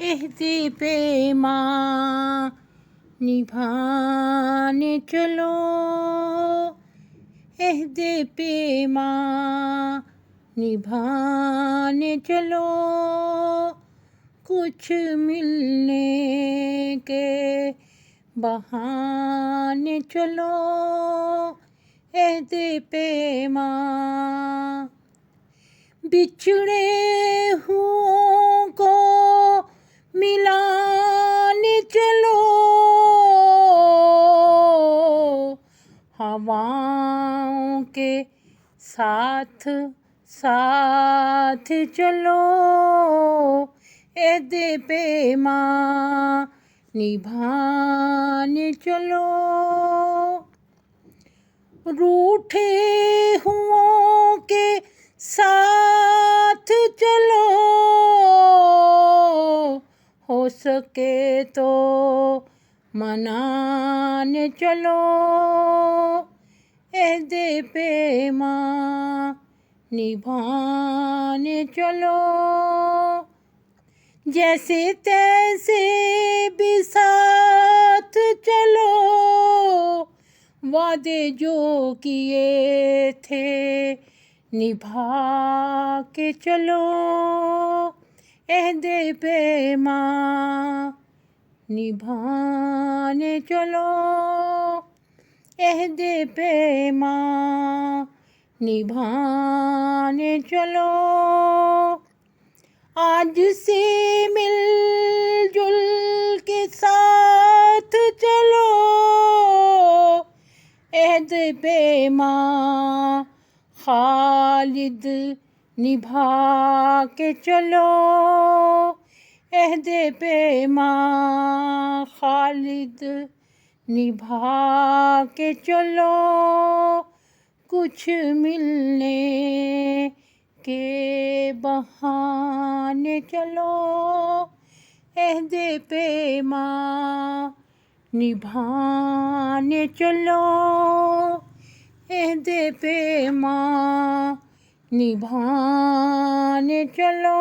एहदे पैमां निभाने चलो, एहदे पैमां निभाने चलो, कुछ मिलने के बहाने चलो, एहदे पैमां बिछड़े हुओं को मिलाने चलो, हवाओं के साथ साथ चलो, एहदे पैमां निभाने चलो, रूठे हुओं के साथ चलो, हो सके तो मनाने चलो, एहदे पैमां निभाने चलो, जैसे तैसे भी साथ चलो, वादे जो किए थे निभा के चलो, एहदे पैमां निभाने चलो, एहदे पैमां निभाने चलो, आज से मिलजुल के साथ चलो, एहदे पैमां खालिद निभा के चलो, एहदे पैमां खालिद निभा के चलो, कुछ मिलने के बहाने चलो, एहदे पैमां निभाने चलो, एहदे पैमां निभाने चलो।